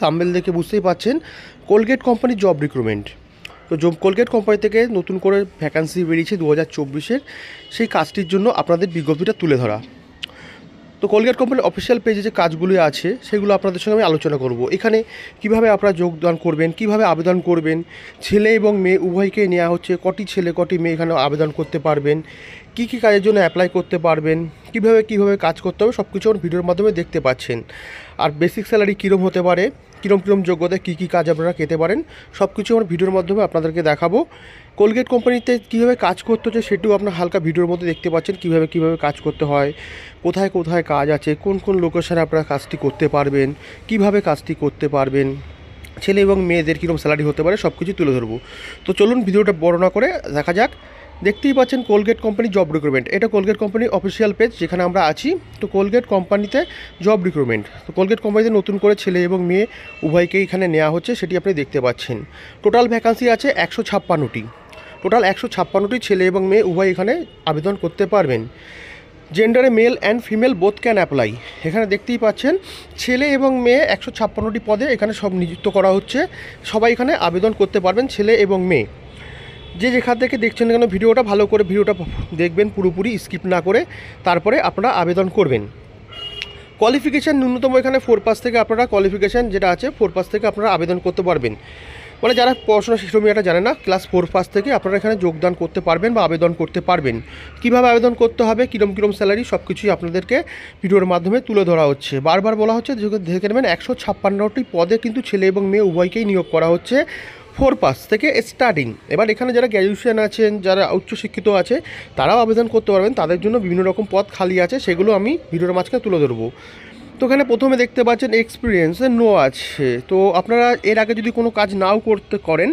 Thumbnail দেখে বুঝতেই পাচ্ছেন কোলগেট কোম্পানির জব রিক্রুটমেন্ট। তো কোলগেট কোম্পানি থেকে নতুন করে ভ্যাকান্সি বেরিয়েছে 2024-এর, সেই কাজটির জন্য আপনাদের বিজ্ঞপ্তিটা তুলে ধরা। তো কোলগেট কোম্পানির অফিসিয়াল পেজে যে কাজগুলি আছে সেগুলো আপনাদের সঙ্গে আমি আলোচনা করব। এখানে কিভাবে আপনারা যোগদান করবেন, কিভাবে আবেদন করবেন, ছেলে এবং মেয়ে উভয়কে নেওয়া হচ্ছে, কটি ছেলে কটি মেয়ে এখানে আবেদন করতে পারবেন, কি কি কাজের জন্য অ্যাপ্লাই করতে পারবেন, কিভাবে কাজ করতে হবে, সব কিছু ভিডিওর মাধ্যমে দেখতে পাচ্ছেন। আর বেসিক স্যালারি কীরকম হতে পারে, কীরকম যোগ্যতায় কী কী কাজ আপনারা পেতে পারেন, সব কিছু আমার ভিডিওর মাধ্যমে আপনাদেরকে দেখাবো। কোলগেট কোম্পানিতে কীভাবে কাজ করতে হচ্ছে সেটিও আপনার হালকা ভিডিওর মধ্যে দেখতে পাচ্ছেন, কীভাবে কাজ করতে হয়, কোথায় কোথায় কাজ আছে, কোন কোন লোকেশনে আপনারা কাজটি করতে পারবেন, কিভাবে কাজটি করতে পারবেন, ছেলে এবং মেয়েদের কীরকম স্যালারি হতে পারে, সব কিছু তুলে ধরবো। তো চলুন ভিডিওটা বর্ণনা করে দেখা যাক। দেখতেই পাচ্ছেন কোলগেট কোম্পানি জব রিক্রুটমেন্ট, এটা কোলগেট কোম্পানির অফিসিয়াল পেজ যেখানে আমরা আছি। তো কোলগেট কোম্পানিতে জব রিক্রুটমেন্ট, তো কোলগেট কোম্পানিতে নতুন করে ছেলে এবং মেয়ে উভয়কেই এখানে নেওয়া হচ্ছে, সেটি আপনি দেখতে পাচ্ছেন। টোটাল ভ্যাকান্সি আছে 156টি, টোটাল 156টি ছেলে এবং মেয়ে উভয় এখানে আবেদন করতে পারবেন। জেন্ডারে male and female both can apply. এখানে দেখতেই পাচ্ছেন ছেলে এবং মেয়ে 156টি পদে এখানে সব নিযুক্ত করা হচ্ছে, সবাই এখানে আবেদন করতে পারবেন, ছেলে এবং মেয়ে। যেখান থেকে দেখছেন কেন ভিডিওটা ভালো করে ভিডিওটা দেখবেন, পুরোপুরি স্কিপ না করে, তারপরে আপনারা আবেদন করবেন। কোয়ালিফিকেশান ন্যূনতম এখানে 4 পাস থেকে আপনারা কোয়ালিফিকেশান যেটা আছে 4 পাস থেকে আপনারা আবেদন করতে পারবেন। মানে যারা পড়াশোনা সেরকম এটা জানে না, ক্লাস 4 পাস থেকে আপনারা এখানে যোগদান করতে পারবেন বা আবেদন করতে পারবেন। কীভাবে আবেদন করতে হবে, কীরকম স্যালারি, সব কিছুই আপনাদেরকে ভিডিওর মাধ্যমে তুলে ধরা হচ্ছে। বারবার বলা হচ্ছে দেখে নেবেন 156টি পদে কিন্তু ছেলে এবং মেয়ে উভয়কেই নিয়োগ করা হচ্ছে, 4 পাস থেকে স্টার্টিং। এবার এখানে যারা গ্র্যাজুয়েশন আছেন, যারা উচ্চশিক্ষিত আছে, তারাও আবেদন করতে পারবেন। তাদের জন্য বিভিন্ন রকম পদ খালি আছে, সেগুলো আমি ভিডিওর মাঝখানে তুলে ধরবো। তো এখানে প্রথমে দেখতে পাচ্ছেন এক্সপিরিয়েন্সে নো আছে। তো আপনারা এর আগে যদি কোনো কাজ নাও করেন,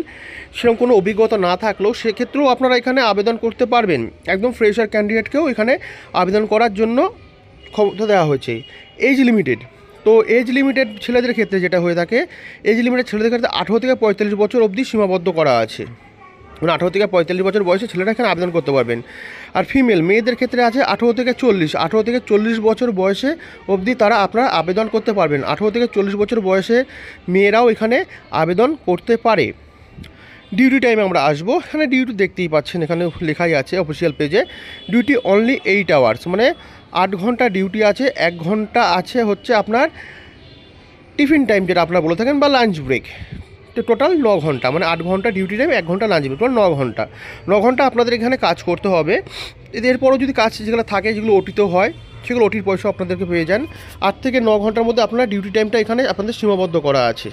সেরকম কোনো অভিজ্ঞতা না থাকলেও সেক্ষেত্রেও আপনারা এখানে আবেদন করতে পারবেন। একদম ফ্রেশার ক্যান্ডিডেটকেও এখানে আবেদন করার জন্য ক্ষমতা দেওয়া হয়েছে। এজ লিমিটেড, তো এজ লিমিটেড ছেলেদের ক্ষেত্রে যেটা হয়ে থাকে, এজ লিমিটেড ছেলেদের ক্ষেত্রে 18 থেকে 45 বছর অবধি সীমাবদ্ধ করা আছে। মানে 18 থেকে 45 বছর বয়সে ছেলেরা এখানে আবেদন করতে পারবেন। আর ফিমেল মেয়েদের ক্ষেত্রে আছে 18 থেকে 40 বছর বয়সে অবধি তারা আপনারা আবেদন করতে পারবেন। 18 থেকে 40 বছর বয়সে মেয়েরাও এখানে আবেদন করতে পারে। ডিউটি টাইমে আমরা আসবো। এখানে ডিউটি দেখতেই পাচ্ছেন, এখানে লেখাই আছে অফিসিয়াল পেজে, ডিউটি অনলি 8 আওয়ার্স, মানে 8 ঘন্টা ডিউটি আছে। 1 ঘন্টা আছে হচ্ছে আপনার টিফিন টাইম, যেটা আপনারা বলে থাকেন, বা লাঞ্চ ব্রেক। তো টোটাল 9 ঘন্টা, মানে 8 ঘন্টা ডিউটি টাইম, 1 ঘন্টা লাঞ্চ ব্রেক, টোটাল 9 ঘন্টা আপনাদের এখানে কাজ করতে হবে। এরপরও যদি কাজ যেগুলো থাকে, যেগুলো ওটিতেও হয়, সেগুলো ওটির পয়সা আপনাদেরকে পেয়ে যান। 8 থেকে 9 ঘন্টার মধ্যে আপনার ডিউটি টাইমটা এখানে আপনাদের সীমাবদ্ধ করা আছে।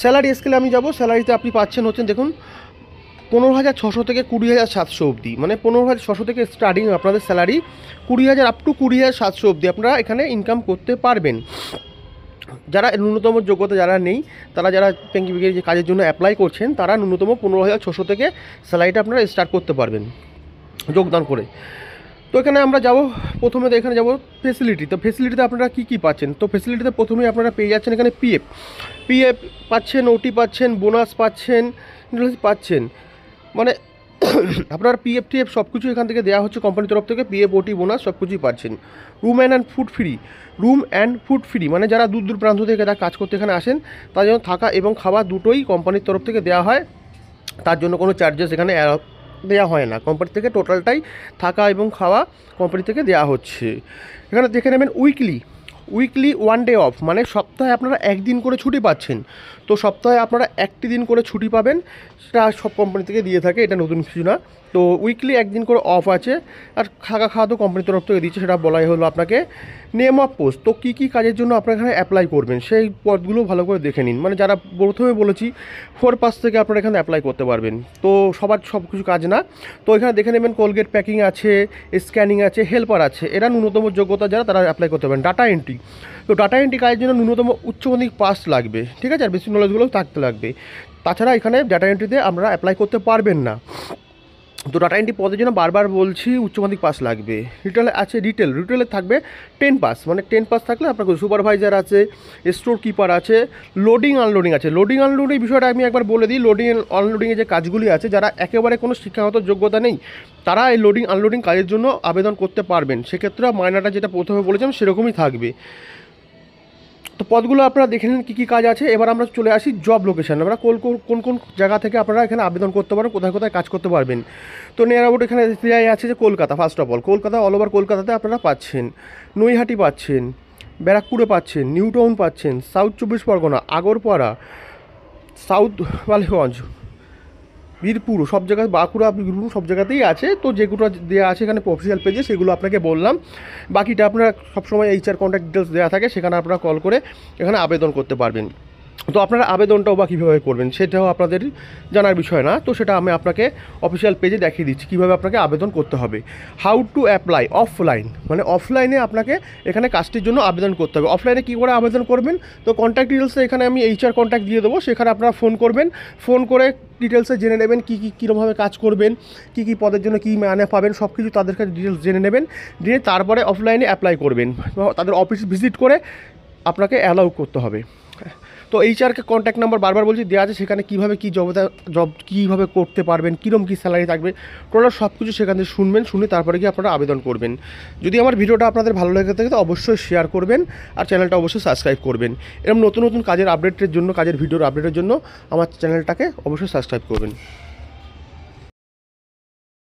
স্যালারি স্কেলে আমি যাব। স্যালারিতে আপনি পাচ্ছেন হচ্ছেন দেখুন 15,600 থেকে 20,700 অবধি, মানে 15,600 থেকে স্টার্টিং আপনাদের স্যালারি, 20,000 আপ টু 20,700 অবধি আপনারা এখানে ইনকাম করতে পারবেন। যারা ন্যূনতম যোগ্যতা যারা নেই, তারা যারা ব্যাংকিং যে কাজের জন্য অ্যাপ্লাই করছেন, তারা ন্যূনতম 15,600 থেকে স্যালারিটা আপনারা স্টার্ট করতে পারবেন যোগদান করে। তো এখানে আমরা যাব, প্রথমে তো এখানে যাব ফেসিলিটি। তো ফেসিলিটিতে আপনারা কী পাচ্ছেন, তো ফেসিলিটিতে প্রথমেই আপনারা পেয়ে যাচ্ছেন এখানে পিএফ পাচ্ছেন, ওটি পাচ্ছেন, বোনাস পাচ্ছেন, পাচ্ছেন, মানে আপনার টিএফ সব কিছু এখান থেকে দেওয়া হচ্ছে কোম্পানির তরফ থেকে। পিএফ, ওটি, বোনাস সব কিছুই পাচ্ছেন। রুম অ্যান্ড ফুড ফ্রি, মানে যারা দূর প্রান্ত থেকে যারা কাজ করতে এখানে আসেন, তার জন্য থাকা এবং খাওয়া দুটোই কোম্পানির তরফ থেকে দেওয়া হয়। তার জন্য কোনো চার্জেস এখানে দেওয়া হয় না, কোম্পানি থেকে টোটালটাই থাকা এবং খাওয়া কোম্পানি থেকে দেওয়া হচ্ছে। এখানে দেখে নেবেন উইকলি 1 ডে অফ, মানে সপ্তাহে আপনারা 1 দিন করে ছুটি পাচ্ছেন। তো সপ্তাহে আপনারা 1টি দিন করে ছুটি পাবেন, সেটা সব কোম্পানি থেকে দিয়ে থাকে, এটা নতুন কিছু না। তো উইকলি 1 দিন করে অফ আছে। আর থাকা খাওয়া তো কোম্পানির তরফ থেকে দিচ্ছে, সেটা বলাই হলো আপনাকে। নেম অফ পোস্ট, তো কী কাজের জন্য আপনারা এখানে অ্যাপ্লাই করবেন সেই পদগুলো ভালো করে দেখে নিন। মানে যারা প্রথমে বলেছি 4 পাস থেকে আপনারা এখানে অ্যাপ্লাই করতে পারবেন, তো সবার সব কিছু কাজ না। তো এখানে দেখে নেবেন কোলগেট প্যাকিং আছে, স্ক্যানিং আছে, হেল্পার আছে, এরা ন্যূনতম যোগ্যতা যারা তারা অ্যাপ্লাই করতে পারবেন। ডাটা এন্ট্রি, তো ডাটা এন্ট্রি কাজের জন্য ন্যূনতম উচ্চ মাধ্যমিক পাস লাগবে, ঠিক আছে, আর বেশি নলেজগুলো থাকতে লাগবে। তাছাড়া এখানে ডাটা এন্ট্রিতে আমরা অ্যাপ্লাই করতে পারবেন না। তো ডাটা এন্ট্রি পদের জন্য বারবার বলছি উচ্চ মাধ্যমিক পাস লাগবে। রিটেলে আছে, রিটেলে থাকবে 10 পাস, মানে 10 পাস থাকলে আপনার সুপারভাইজার আছে, স্টোর কিপার আছে, লোডিং আনলোডিং আছে। লোডিং আনলোডিং বিষয়টা আমি একবার বলে দিই। লোডিং আনলোডিংয়ে যে কাজগুলি আছে, যারা একেবারে কোনো শিক্ষাগত যোগ্যতা নেই, তারা এই লোডিং আনলোডিং কাজের জন্য আবেদন করতে পারবেন। সেক্ষেত্রে মায়নাটা যেটা প্রথমে বলেছিলাম সেরকমই থাকবে। তো পদগুলো আপনারা দেখে নিন কী কী কাজ আছে। এবার আমরা চলে আসি জব লোকেশান। আমরা কোন কোন জায়গা থেকে আপনারা এখানে আবেদন করতে পারেন, কোথায় কোথায় কাজ করতে পারবেন। তো নিয়ার অ্যাবাউট এখানে দেওয়া আছে যে Kolkata, first of all Kolkata, all over কলকাতাতে আপনারা পাচ্ছেন, নৈহাটি পাচ্ছেন, ব্যারাকপুরে পাচ্ছেন, নিউ টাউন পাচ্ছেন, সাউথ 24 পরগনা, আগরপাড়া, সাউথ বালিগঞ্জ, বীরপুর, সব জায়গায় বাঁকুড়া, বীরভূম সব জায়গাতেই আছে। তো যেগুলো দেওয়া আছে এখানে অফিসিয়াল পেজে সেগুলো আপনাকে বললাম। বাকিটা আপনারা সবসময় HR কন্ট্যাক্ট ডিটেলস দেওয়া থাকে, সেখানে আপনারা কল করে এখানে আবেদন করতে পারবেন। তো আপনারা আবেদনটাও বা কীভাবে করবেন সেটাও আপনাদের জানার বিষয় না, তো সেটা আমি আপনাকে অফিসিয়াল পেজে দেখিয়ে দিচ্ছি কীভাবে আপনাকে আবেদন করতে হবে। হাউ টু অ্যাপ্লাই অফলাইন, মানে অফলাইনে আপনাকে এখানে কাজটির জন্য আবেদন করতে হবে। অফলাইনে কী করে আবেদন করবেন, তো কন্ট্যাক্ট ডিটেলসে এখানে আমি HR কন্ট্যাক্ট দিয়ে দেবো, সেখানে আপনারা ফোন করবেন, ফোন করে ডিটেলসে জেনে নেবেন কীরকমভাবে কাজ করবেন, কী পদের জন্য কী মানে পাবেন, সব কিছু তাদের কাছে ডিটেলস জেনে নেবেন, দিয়ে তারপরে অফলাইনে অ্যাপ্লাই করবেন। তাদের অফিস ভিজিট করে আপনাকে অ্যালাউ করতে হবে। তো HRকে কন্ট্যাক্ট নাম্বার বারবার বলছি দেওয়া আছে, সেখানে কীভাবে কী জব কীভাবে করতে পারবেন, কীরকম কী স্যালারি থাকবে, টোটাল সব কিছু সেখান থেকে শুনবেন, শুনে তারপরে গিয়ে আপনারা আবেদন করবেন। যদি আমার ভিডিওটা আপনাদের ভালো লেগে থাকে তো অবশ্যই শেয়ার করবেন, আর চ্যানেলটা অবশ্যই সাবস্ক্রাইব করবেন। এরকম নতুন নতুন কাজের আপডেটের জন্য, কাজের ভিডিওর আপডেটের জন্য আমার চ্যানেলটাকে অবশ্যই সাবস্ক্রাইব করবেন।